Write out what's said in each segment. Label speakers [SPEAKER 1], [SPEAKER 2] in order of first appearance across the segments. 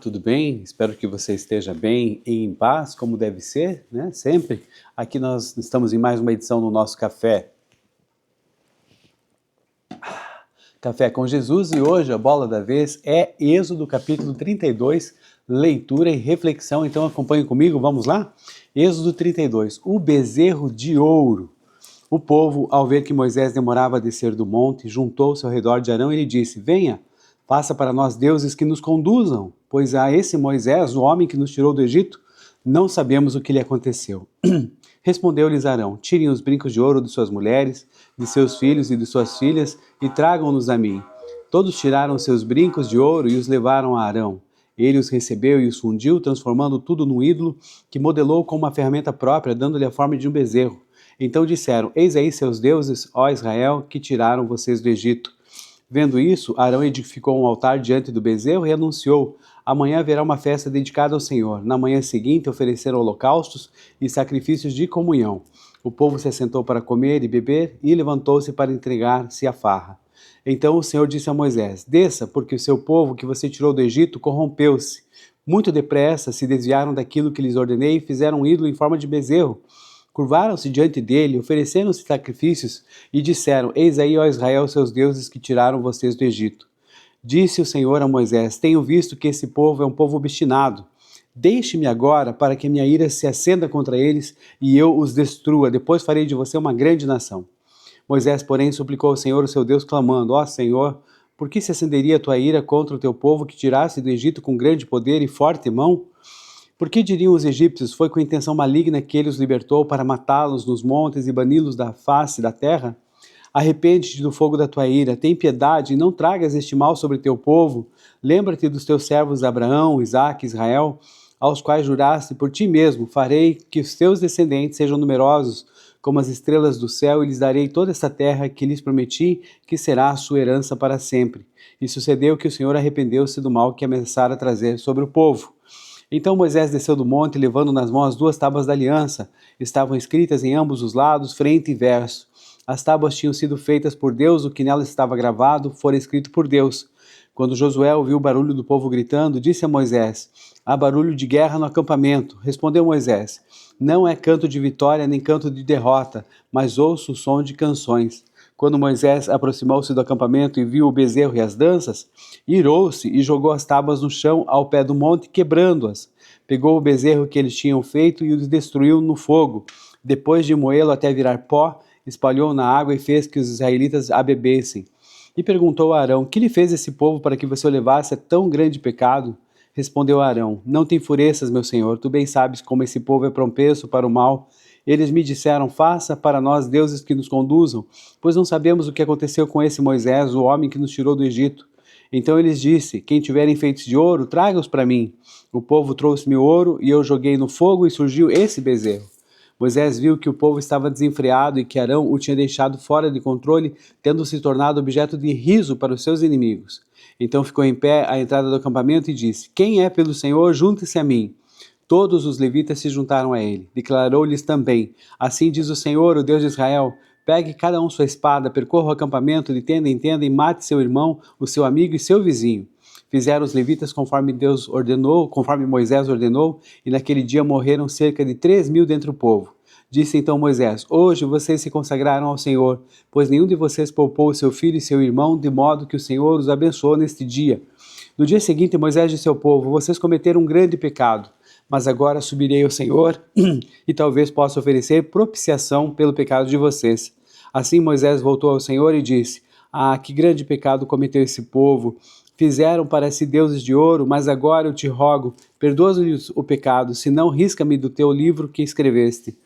[SPEAKER 1] Tudo bem? Espero que você esteja bem e em paz, como deve ser, né? Sempre. Aqui nós estamos em mais uma edição do nosso Café com Jesus, e hoje a bola da vez é Êxodo capítulo 32, leitura e reflexão. Então acompanhe comigo, vamos lá? Êxodo 32, o bezerro de ouro. O povo, ao ver que Moisés demorava a descer do monte, juntou-se ao redor de Arão e lhe disse: Venha, faça para nós deuses que nos conduzam, pois a esse Moisés, o homem que nos tirou do Egito, não sabemos o que lhe aconteceu. Respondeu-lhes Arão: Tirem os brincos de ouro de suas mulheres, de seus filhos e de suas filhas, e tragam-nos a mim. Todos tiraram seus brincos de ouro e os levaram a Arão. Ele os recebeu e os fundiu, transformando tudo num ídolo, que modelou com uma ferramenta própria, dando-lhe a forma de um bezerro. Então disseram: Eis aí seus deuses, ó Israel, que tiraram vocês do Egito. Vendo isso, Arão edificou um altar diante do bezerro e anunciou: Amanhã haverá uma festa dedicada ao Senhor. Na manhã seguinte ofereceram holocaustos e sacrifícios de comunhão. O povo se assentou para comer e beber e levantou-se para entregar-se à farra. Então o Senhor disse a Moisés: Desça, porque o seu povo que você tirou do Egito corrompeu-se. Muito depressa se desviaram daquilo que lhes ordenei e fizeram um ídolo em forma de bezerro. Curvaram-se diante dele, ofereceram-se sacrifícios e disseram: Eis aí, ó Israel, seus deuses que tiraram vocês do Egito. Disse o Senhor a Moisés: Tenho visto que esse povo é um povo obstinado. Deixe-me agora para que minha ira se acenda contra eles e eu os destrua. Depois farei de você uma grande nação. Moisés, porém, suplicou ao Senhor, o seu Deus, clamando: Ó Senhor, por que se acenderia a tua ira contra o teu povo que tiraste do Egito com grande poder e forte mão? Por que diriam os egípcios: Foi com intenção maligna que ele os libertou para matá-los nos montes e bani-los da face da terra? Arrepende-te do fogo da tua ira, tem piedade e não tragas este mal sobre teu povo. Lembra-te dos teus servos Abraão, Isaque e Israel, aos quais juraste por ti mesmo: farei que os teus descendentes sejam numerosos como as estrelas do céu, e lhes darei toda esta terra que lhes prometi, que será a sua herança para sempre. E sucedeu que o Senhor arrependeu-se do mal que ameaçara trazer sobre o povo. Então Moisés desceu do monte, levando nas mãos as 2 tábuas da aliança. Estavam escritas em ambos os lados, frente e verso. As tábuas tinham sido feitas por Deus, o que nelas estava gravado fora escrito por Deus. Quando Josué ouviu o barulho do povo gritando, disse a Moisés: Há barulho de guerra no acampamento. Respondeu Moisés: Não é canto de vitória nem canto de derrota, mas ouço o som de canções. Quando Moisés aproximou-se do acampamento e viu o bezerro e as danças, irou-se e jogou as tábuas no chão ao pé do monte, quebrando-as. Pegou o bezerro que eles tinham feito e o destruiu no fogo. Depois de moê-lo até virar pó, espalhou na água e fez que os israelitas a bebessem. E perguntou a Arão: Que lhe fez esse povo para que você o levasse a tão grande pecado? Respondeu Arão: Não te enfureças, meu senhor, tu bem sabes como esse povo é propenso para o mal. Eles me disseram: Faça para nós deuses que nos conduzam, pois não sabemos o que aconteceu com esse Moisés, o homem que nos tirou do Egito. Então eles disse: Quem tiver enfeites de ouro, traga-os para mim. O povo trouxe-me ouro e eu joguei no fogo e surgiu esse bezerro. Moisés viu que o povo estava desenfreado e que Arão o tinha deixado fora de controle, tendo se tornado objeto de riso para os seus inimigos. Então ficou em pé à entrada do acampamento e disse: Quem é pelo Senhor, junte-se a mim. Todos os levitas se juntaram a ele. Declarou-lhes também: Assim diz o Senhor, o Deus de Israel: Pegue cada um sua espada, percorra o acampamento de tenda em tenda e mate seu irmão, o seu amigo e seu vizinho. Fizeram os levitas conforme Deus ordenou, conforme Moisés ordenou, e naquele dia morreram cerca de 3.000 dentre o povo. Disse então Moisés: Hoje vocês se consagraram ao Senhor, pois nenhum de vocês poupou seu filho e seu irmão, de modo que o Senhor os abençoou neste dia. No dia seguinte, Moisés disse ao povo: Vocês cometeram um grande pecado, mas agora subirei ao Senhor e talvez possa oferecer propiciação pelo pecado de vocês. Assim Moisés voltou ao Senhor e disse: que grande pecado cometeu esse povo! Fizeram para si deuses de ouro, mas agora eu te rogo, perdoa-lhes o pecado, senão risca-me do teu livro que escreveste.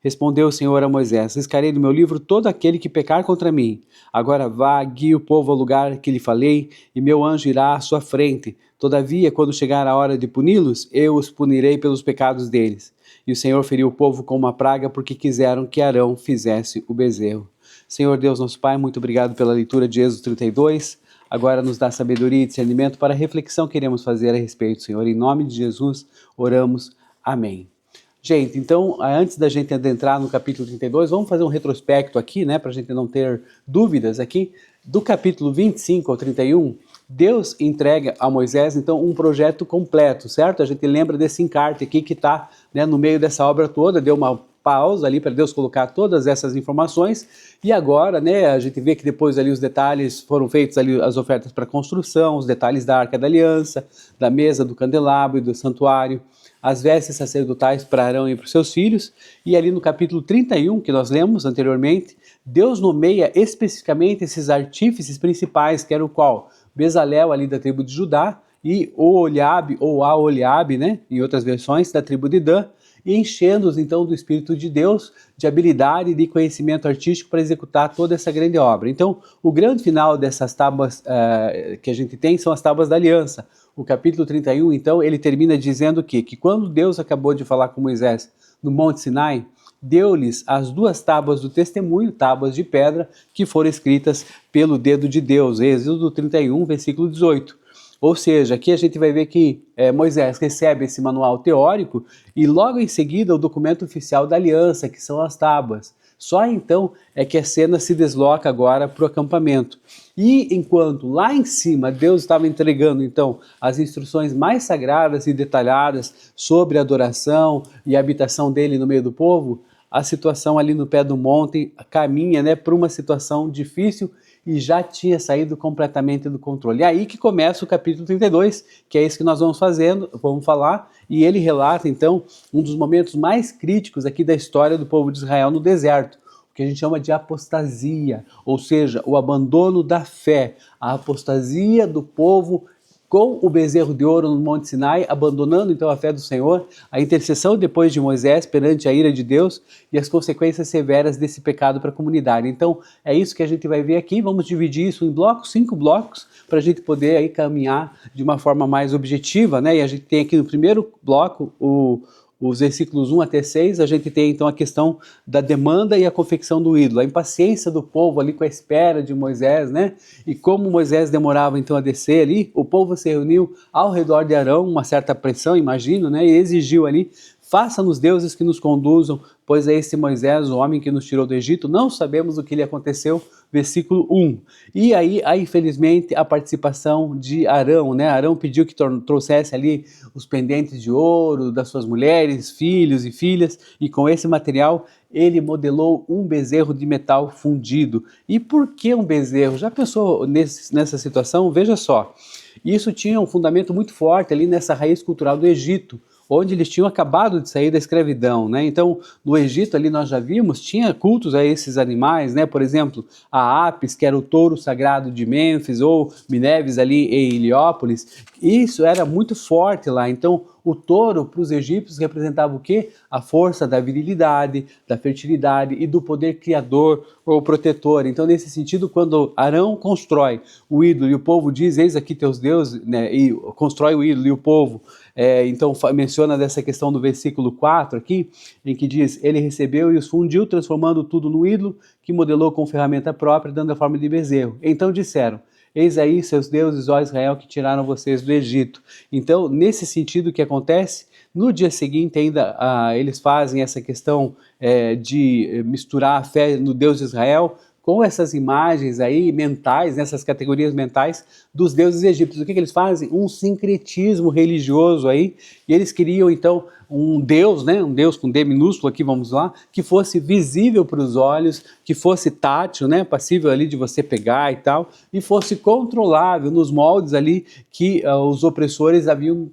[SPEAKER 1] Respondeu o Senhor a Moisés: Riscarei do meu livro todo aquele que pecar contra mim. Agora vá, guie o povo ao lugar que lhe falei, e meu anjo irá à sua frente. Todavia, quando chegar a hora de puni-los, eu os punirei pelos pecados deles. E o Senhor feriu o povo com uma praga, porque quiseram que Arão fizesse o bezerro. Senhor Deus, nosso Pai, muito obrigado pela leitura de Êxodo 32. Agora nos dá sabedoria e discernimento para a reflexão que iremos fazer a respeito, Senhor. Em nome de Jesus, oramos. Amém. Gente, então, antes da gente adentrar no capítulo 32, vamos fazer um retrospecto aqui, né, para a gente não ter dúvidas aqui, do capítulo 25 ao 31, Deus entrega a Moisés, então, um projeto completo, certo? A gente lembra desse encarte aqui que está, né, no meio dessa obra toda, deu uma pausa ali para Deus colocar todas essas informações, e agora, né, a gente vê que depois ali os detalhes foram feitos ali, as ofertas para construção, os detalhes da Arca da Aliança, da mesa do candelabro e do santuário, as vestes sacerdotais para Arão e para os seus filhos, e ali no capítulo 31, que nós lemos anteriormente, Deus nomeia especificamente esses artífices principais, que era o qual? Bezalel ali da tribo de Judá e Oholiabe ou Aholiabe, né, em outras versões, da tribo de Dan, e enchendo-os então do Espírito de Deus, de habilidade e de conhecimento artístico para executar toda essa grande obra. Então, o grande final dessas tábuas que a gente tem são as tábuas da aliança. O capítulo 31, então, ele termina dizendo que quando Deus acabou de falar com Moisés no Monte Sinai, deu-lhes as 2 tábuas do testemunho, tábuas de pedra, que foram escritas pelo dedo de Deus, Êxodo 31, versículo 18. Ou seja, aqui a gente vai ver que Moisés recebe esse manual teórico e logo em seguida o documento oficial da aliança, que são as tábuas. Só então é que a cena se desloca agora para o acampamento. E enquanto lá em cima Deus estava entregando então as instruções mais sagradas e detalhadas sobre a adoração e a habitação dele no meio do povo, a situação ali no pé do monte caminha, né, para uma situação difícil e já tinha saído completamente do controle. E aí que começa o capítulo 32, que é isso que nós vamos falar, e ele relata então um dos momentos mais críticos aqui da história do povo de Israel no deserto, o que a gente chama de apostasia, ou seja, o abandono da fé, a apostasia do povo com o bezerro de ouro no Monte Sinai, abandonando então a fé do Senhor, a intercessão depois de Moisés perante a ira de Deus e as consequências severas desse pecado para a comunidade. Então é isso que a gente vai ver aqui, vamos dividir isso em blocos, 5 blocos, para a gente poder aí caminhar de uma forma mais objetiva, né? E a gente tem aqui no primeiro bloco os versículos 1 até 6, a gente tem então a questão da demanda e a confecção do ídolo, a impaciência do povo ali com a espera de Moisés, né? E como Moisés demorava então a descer ali, o povo se reuniu ao redor de Arão, uma certa pressão, imagino, né? E exigiu ali: faça-nos deuses que nos conduzam, pois é esse Moisés, o homem que nos tirou do Egito, não sabemos o que lhe aconteceu. Versículo 1. E aí, infelizmente, a participação de Arão, né? Arão pediu que trouxesse ali os pendentes de ouro das suas mulheres, filhos e filhas, e com esse material ele modelou um bezerro de metal fundido. E por que um bezerro? Já pensou nessa situação? Veja só, isso tinha um fundamento muito forte ali nessa raiz cultural do Egito, onde eles tinham acabado de sair da escravidão, né? Então, no Egito ali nós já vimos, tinha cultos a esses animais, né? Por exemplo, a Apis, que era o touro sagrado de Mênfis, ou Minerves ali em Heliópolis. Isso era muito forte lá. Então, o touro para os egípcios representava o quê? A força da virilidade, da fertilidade e do poder criador ou protetor. Então, nesse sentido, quando Arão constrói o ídolo e o povo diz: eis aqui teus deuses, né? E constrói o ídolo e o povo então menciona dessa questão do versículo 4 aqui, em que diz: ele recebeu e os fundiu, transformando tudo no ídolo, que modelou com ferramenta própria, dando a forma de bezerro. Então disseram: eis aí seus deuses, ó Israel, que tiraram vocês do Egito. Então, nesse sentido, o que acontece? No dia seguinte ainda eles fazem essa questão de misturar a fé no Deus de Israel com essas imagens aí mentais, nessas categorias mentais dos deuses egípcios. O que eles fazem? Um sincretismo religioso aí, e eles queriam então um Deus, né, um Deus com D minúsculo aqui, vamos lá, que fosse visível para os olhos, que fosse tátil, né, passível ali de você pegar e tal, e fosse controlável nos moldes ali que os opressores haviam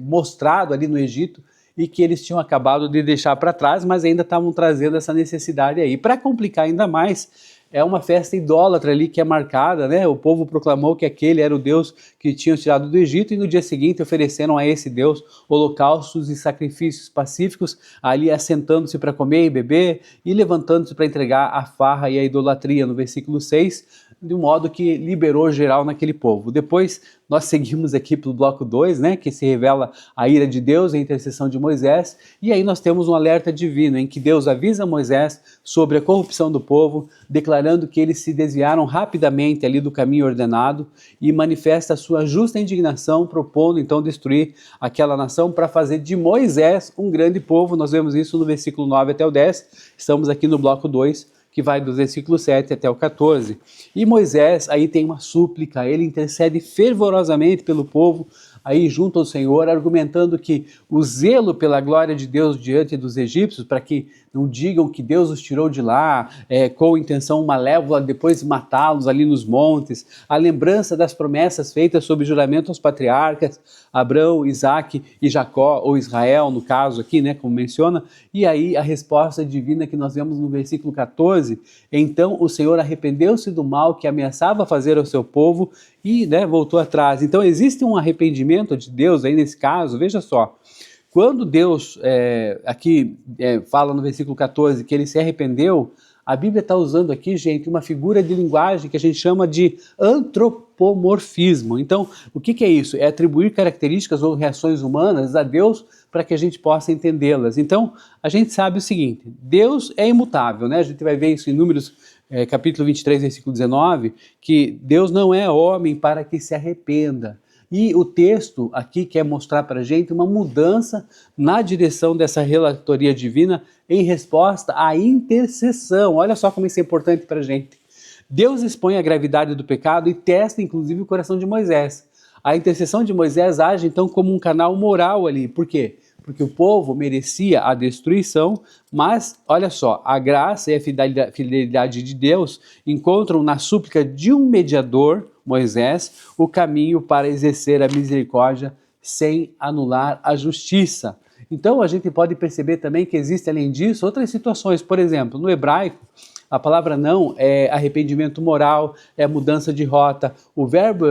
[SPEAKER 1] mostrado ali no Egito, e que eles tinham acabado de deixar para trás, mas ainda estavam trazendo essa necessidade aí. Para complicar ainda mais, é uma festa idólatra ali que é marcada, né? O povo proclamou que aquele era o Deus que tinham tirado do Egito, e no dia seguinte ofereceram a esse Deus holocaustos e sacrifícios pacíficos, ali assentando-se para comer e beber e levantando-se para entregar a farra e a idolatria, no versículo 6, de um modo que liberou geral naquele povo. Depois nós seguimos aqui para o bloco 2, né, que se revela a ira de Deus e a intercessão de Moisés, e aí nós temos um alerta divino em que Deus avisa Moisés sobre a corrupção do povo, declarando que eles se desviaram rapidamente ali do caminho ordenado, e manifesta a sua justa indignação, propondo então destruir aquela nação para fazer de Moisés um grande povo. Nós vemos isso no versículo 9 até o 10, estamos aqui no bloco 2, que vai do versículo 7 até o 14. E Moisés aí tem uma súplica, ele intercede fervorosamente pelo povo, aí junto ao Senhor, argumentando que o zelo pela glória de Deus diante dos egípcios, para que não digam que Deus os tirou de lá com intenção malévola, depois de matá-los ali nos montes, a lembrança das promessas feitas sob juramento aos patriarcas, Abraão, Isaque e Jacó, ou Israel no caso aqui, né, como menciona, e aí a resposta divina que nós vemos no versículo 14, então o Senhor arrependeu-se do mal que ameaçava fazer ao seu povo e, né, voltou atrás. Então existe um arrependimento de Deus aí nesse caso, veja só, quando Deus fala no versículo 14 que ele se arrependeu, a Bíblia está usando aqui, gente, uma figura de linguagem que a gente chama de antropomorfismo. Então, o que é isso? É atribuir características ou reações humanas a Deus para que a gente possa entendê-las. Então, a gente sabe o seguinte, Deus é imutável, né? A gente vai ver isso em Números capítulo 23, versículo 19, que Deus não é homem para que se arrependa. E o texto aqui quer mostrar para a gente uma mudança na direção dessa relatoria divina em resposta à intercessão. Olha só como isso é importante para a gente. Deus expõe a gravidade do pecado e testa inclusive o coração de Moisés. A intercessão de Moisés age então como um canal moral ali. Por quê? Porque o povo merecia a destruição, mas olha só, a graça e a fidelidade de Deus encontram na súplica de um mediador, Moisés, o caminho para exercer a misericórdia sem anular a justiça. Então a gente pode perceber também que existe além disso outras situações, por exemplo, no hebraico, a palavra não é arrependimento moral, é mudança de rota, o verbo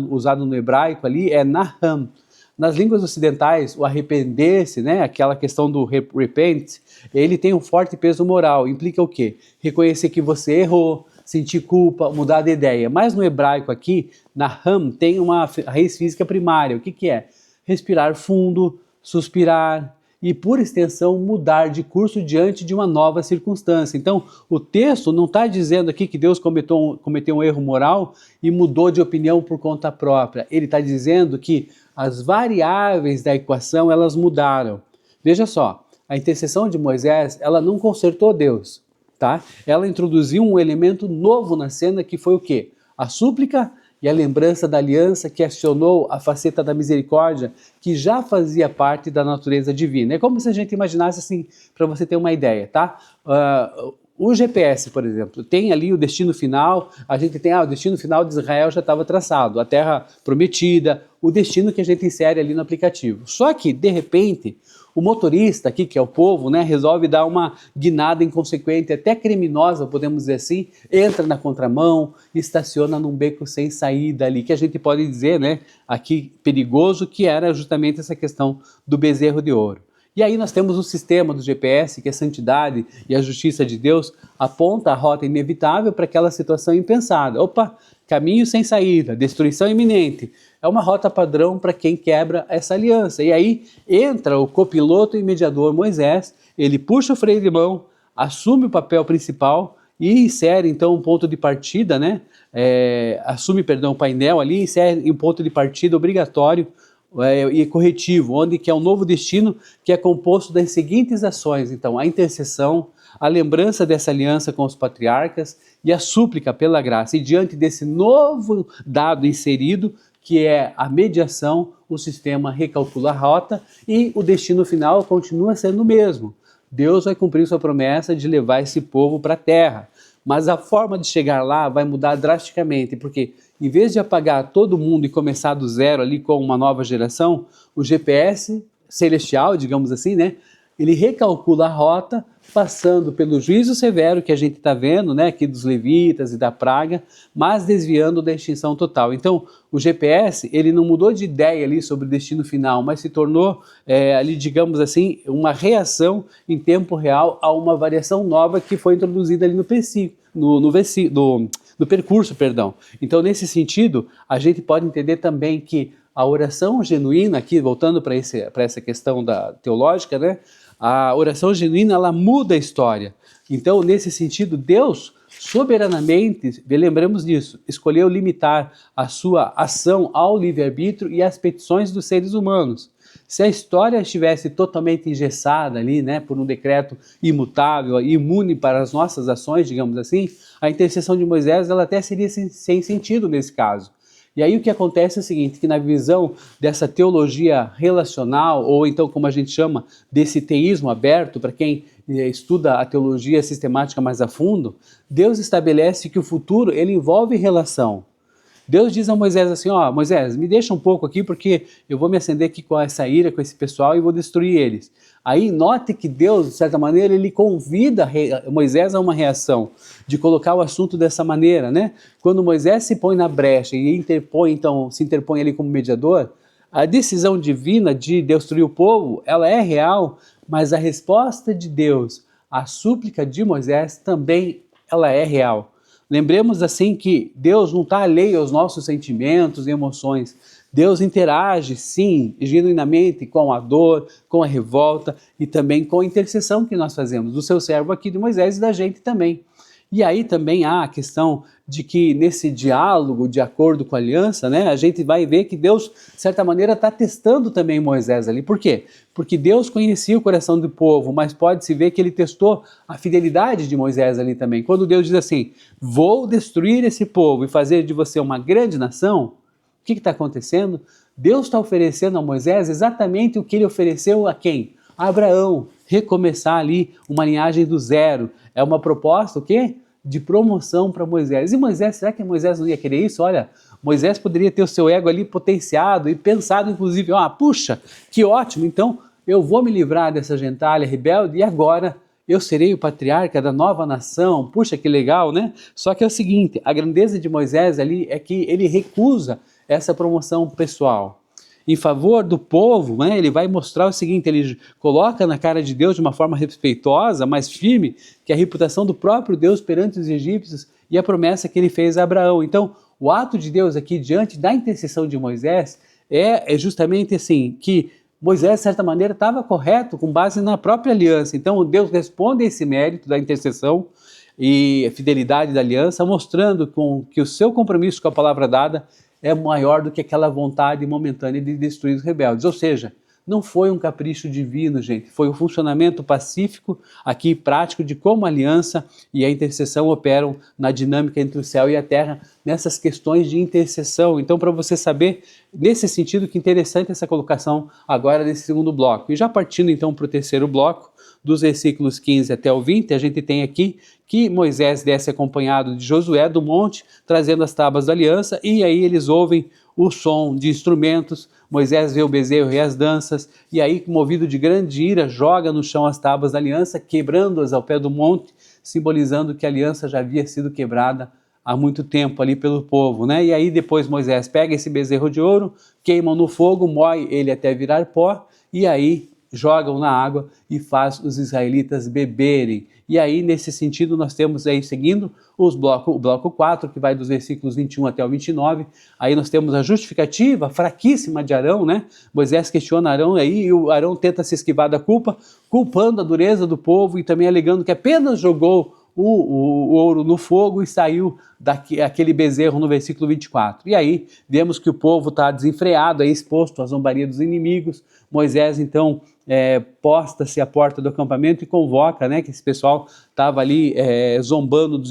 [SPEAKER 1] usado no hebraico ali é naham. Nas línguas ocidentais, o arrepender-se, né, aquela questão do repent, ele tem um forte peso moral, implica o quê? Reconhecer que você errou, sentir culpa, mudar de ideia. Mas no hebraico aqui, naham, tem uma raiz física primária. O que é? Respirar fundo, suspirar e, por extensão, mudar de curso diante de uma nova circunstância. Então, o texto não está dizendo aqui que Deus cometeu um erro moral e mudou de opinião por conta própria. Ele está dizendo que as variáveis da equação, elas mudaram. Veja só, a intercessão de Moisés, ela não consertou Deus, tá? Ela introduziu um elemento novo na cena que foi o quê? A súplica e a lembrança da aliança que acionou a faceta da misericórdia que já fazia parte da natureza divina. É como se a gente imaginasse assim, para você ter uma ideia, tá? O GPS, por exemplo, tem ali o destino final, a gente tem o destino final de Israel já estava traçado, a terra prometida, o destino que a gente insere ali no aplicativo. Só que, de repente, o motorista aqui, que é o povo, né, resolve dar uma guinada inconsequente, até criminosa, podemos dizer assim, entra na contramão, estaciona num beco sem saída ali, que a gente pode dizer, né, aqui perigoso, que era justamente essa questão do bezerro de ouro. E aí nós temos o sistema do GPS, que é a santidade e a justiça de Deus, aponta a rota inevitável para aquela situação impensada. Opa, caminho sem saída, destruição iminente. É uma rota padrão para quem quebra essa aliança. E aí entra o copiloto e mediador Moisés, ele puxa o freio de mão, assume o papel principal e insere então um ponto de partida, né? O painel ali, insere um ponto de partida obrigatório e corretivo, onde que é um novo destino que é composto das seguintes ações, então, a intercessão, a lembrança dessa aliança com os patriarcas e a súplica pela graça. E diante desse novo dado inserido, que é a mediação, o sistema recalcula a rota e o destino final continua sendo o mesmo. Deus vai cumprir sua promessa de levar esse povo para a terra. Mas a forma de chegar lá vai mudar drasticamente, porque em vez de apagar todo mundo e começar do zero ali com uma nova geração, o GPS celestial, digamos assim, né, ele recalcula a rota, passando pelo juízo severo que a gente está vendo, né, aqui dos levitas e da praga, mas desviando da extinção total. Então, o GPS, ele não mudou de ideia ali sobre o destino final, mas se tornou ali, digamos assim, uma reação em tempo real a uma variação nova que foi introduzida ali no percurso, perdão. Então, nesse sentido, a gente pode entender também que a oração genuína, aqui voltando para essa questão teológica, né? A oração genuína, ela muda a história. Então, nesse sentido, Deus soberanamente, lembramos disso, escolheu limitar a sua ação ao livre-arbítrio e às petições dos seres humanos. Se a história estivesse totalmente engessada ali, né, por um decreto imutável, imune para as nossas ações, digamos assim, a intercessão de Moisés ela até seria sem sentido nesse caso. E aí o que acontece é o seguinte, que na visão dessa teologia relacional, ou então como a gente chama, desse teísmo aberto, para quem estuda a teologia sistemática mais a fundo, Deus estabelece que o futuro ele envolve relação. Deus diz a Moisés assim, ó, Moisés, me deixa um pouco aqui porque eu vou me acender aqui com essa ira, com esse pessoal e vou destruir eles. Aí note que Deus, de certa maneira, ele convida Moisés a uma reação, de colocar o assunto dessa maneira, né? Quando Moisés se põe na brecha e se interpõe ali como mediador, a decisão divina de destruir o povo, ela é real, mas a resposta de Deus à súplica de Moisés também ela é real. Lembremos assim que Deus não está alheio aos nossos sentimentos e emoções. Deus interage, sim, genuinamente com a dor, com a revolta e também com a intercessão que nós fazemos, do seu servo aqui de Moisés e da gente também. E aí também há a questão de que nesse diálogo, de acordo com a aliança, né, a gente vai ver que Deus, de certa maneira, está testando também Moisés ali. Por quê? Porque Deus conhecia o coração do povo, mas pode-se ver que ele testou a fidelidade de Moisés ali também. Quando Deus diz assim, vou destruir esse povo e fazer de você uma grande nação, o que está acontecendo? Deus está oferecendo a Moisés exatamente o que ele ofereceu a quem? A Abraão, recomeçar ali uma linhagem do zero. É uma proposta, o quê? De promoção para Moisés. E Moisés, será que Moisés não ia querer isso? Olha, Moisés poderia ter o seu ego ali potenciado e pensado, inclusive, puxa, que ótimo, então eu vou me livrar dessa gentalha rebelde e agora eu serei o patriarca da nova nação. Puxa, que legal, né? Só que é o seguinte, a grandeza de Moisés ali é que ele recusa essa promoção pessoal. Em favor do povo, né, ele vai mostrar o seguinte, ele coloca na cara de Deus de uma forma respeitosa, mas firme, que a reputação do próprio Deus perante os egípcios e a promessa que ele fez a Abraão. Então, o ato de Deus aqui diante da intercessão de Moisés é justamente assim, que Moisés, de certa maneira, estava correto com base na própria aliança. Então, Deus responde a esse mérito da intercessão e a fidelidade da aliança, mostrando que o seu compromisso com a palavra dada é maior do que aquela vontade momentânea de destruir os rebeldes. Ou seja, não foi um capricho divino, gente, foi o funcionamento pacífico, aqui prático, de como a aliança e a intercessão operam na dinâmica entre o céu e a terra, nessas questões de intercessão. Então, para você saber, nesse sentido, que interessante essa colocação agora nesse segundo bloco. E já partindo então para o terceiro bloco, dos versículos 15 até o 20, a gente tem aqui que Moisés desce acompanhado de Josué do monte, trazendo as tábuas da aliança, e aí eles ouvem o som de instrumentos, Moisés vê o bezerro e as danças, e aí, movido de grande ira, joga no chão as tábuas da aliança, quebrando-as ao pé do monte, simbolizando que a aliança já havia sido quebrada há muito tempo ali pelo povo, né? E aí depois Moisés pega esse bezerro de ouro, queima no fogo, moe ele até virar pó, e aí jogam na água e faz os israelitas beberem. E aí, nesse sentido, nós temos aí, seguindo o bloco 4, que vai dos versículos 21 até o 29, aí nós temos a justificativa fraquíssima de Arão, né? Moisés questiona Arão aí, e o Arão tenta se esquivar da culpa, culpando a dureza do povo e também alegando que apenas jogou o ouro no fogo e saiu aquele bezerro no versículo 24. E aí vemos que o povo está desenfreado, exposto à zombaria dos inimigos. Moisés então posta-se à porta do acampamento e convoca, né, que esse pessoal estava ali zombando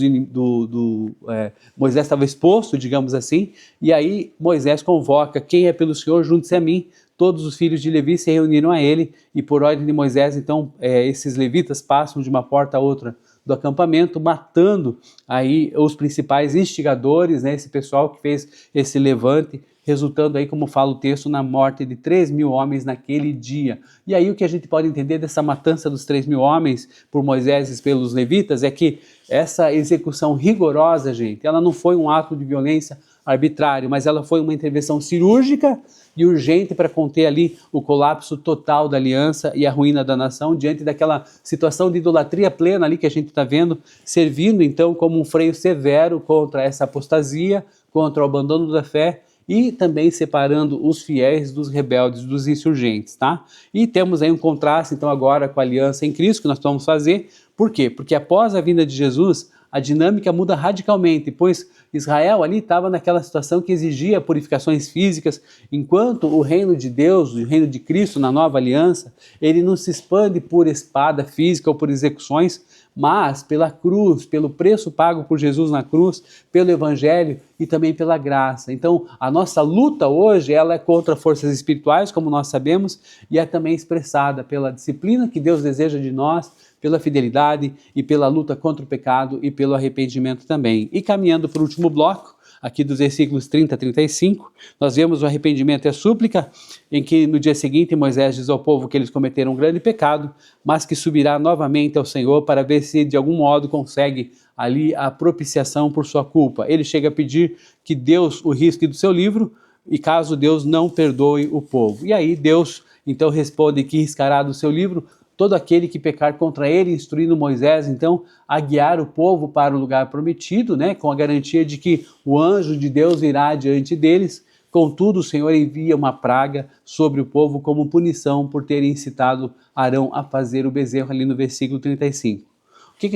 [SPEAKER 1] Moisés estava exposto, digamos assim, e aí Moisés convoca: quem é pelo Senhor, junte-se a mim. Todos os filhos de Levi se reuniram a ele, e por ordem de Moisés, então, esses levitas passam de uma porta a outra do acampamento, matando aí os principais instigadores, né, esse pessoal que fez esse levante, resultando aí, como fala o texto, na morte de 3.000 homens naquele dia. E aí o que a gente pode entender dessa matança dos 3.000 homens por Moisés e pelos levitas é que essa execução rigorosa, gente, ela não foi um ato de violência arbitrário, mas ela foi uma intervenção cirúrgica e urgente para conter ali o colapso total da aliança e a ruína da nação, diante daquela situação de idolatria plena ali que a gente está vendo, servindo então como um freio severo contra essa apostasia, contra o abandono da fé, e também separando os fiéis dos rebeldes, dos insurgentes, tá? E temos aí um contraste, então, agora com a aliança em Cristo que nós vamos fazer. Por quê? Porque após a vinda de Jesus, a dinâmica muda radicalmente, pois Israel ali estava naquela situação que exigia purificações físicas, enquanto o reino de Deus, o reino de Cristo na nova aliança, ele não se expande por espada física ou por execuções, mas pela cruz, pelo preço pago por Jesus na cruz, pelo Evangelho e também pela graça. Então, a nossa luta hoje, ela é contra forças espirituais, como nós sabemos, e é também expressada pela disciplina que Deus deseja de nós, pela fidelidade e pela luta contra o pecado e pelo arrependimento também. E caminhando para o último bloco, aqui dos versículos 30 a 35, nós vemos o arrependimento e a súplica, em que no dia seguinte Moisés diz ao povo que eles cometeram um grande pecado, mas que subirá novamente ao Senhor para ver se de algum modo consegue ali a propiciação por sua culpa. Ele chega a pedir que Deus o risque do seu livro, e caso Deus não perdoe o povo. E aí Deus então responde que riscará do seu livro todo aquele que pecar contra ele, instruindo Moisés, então, a guiar o povo para o lugar prometido, né, com a garantia de que o anjo de Deus irá diante deles. Contudo, o Senhor envia uma praga sobre o povo como punição por terem incitado Arão a fazer o bezerro, ali no versículo 35.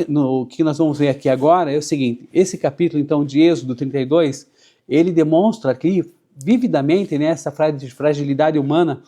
[SPEAKER 1] O que nós vamos ver aqui agora é o seguinte: esse capítulo, então, de Êxodo 32, ele demonstra aqui vividamente, né, essa fragilidade humana,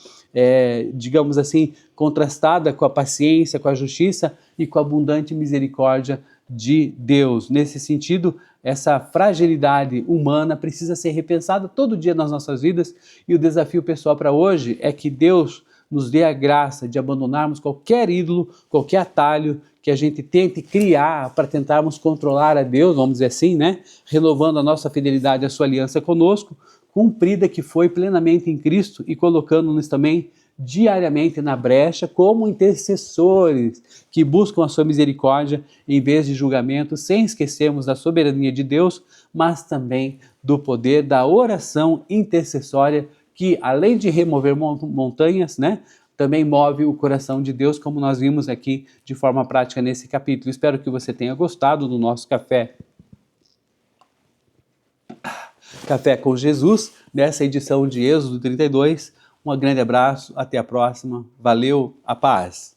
[SPEAKER 1] digamos assim, contrastada com a paciência, com a justiça e com a abundante misericórdia de Deus. Nesse sentido, essa fragilidade humana precisa ser repensada todo dia nas nossas vidas, e o desafio pessoal para hoje é que Deus nos dê a graça de abandonarmos qualquer ídolo, qualquer atalho que a gente tente criar para tentarmos controlar a Deus, vamos dizer assim, né? Renovando a nossa fidelidade à sua aliança conosco, cumprida que foi plenamente em Cristo, e colocando-nos também diariamente na brecha como intercessores que buscam a sua misericórdia em vez de julgamento, sem esquecermos da soberania de Deus, mas também do poder da oração intercessória, que além de remover montanhas, né, também move o coração de Deus, como nós vimos aqui de forma prática nesse capítulo. Espero que você tenha gostado do nosso Café com Jesus, nessa edição de Êxodo 32. Um grande abraço, até a próxima, valeu, a paz!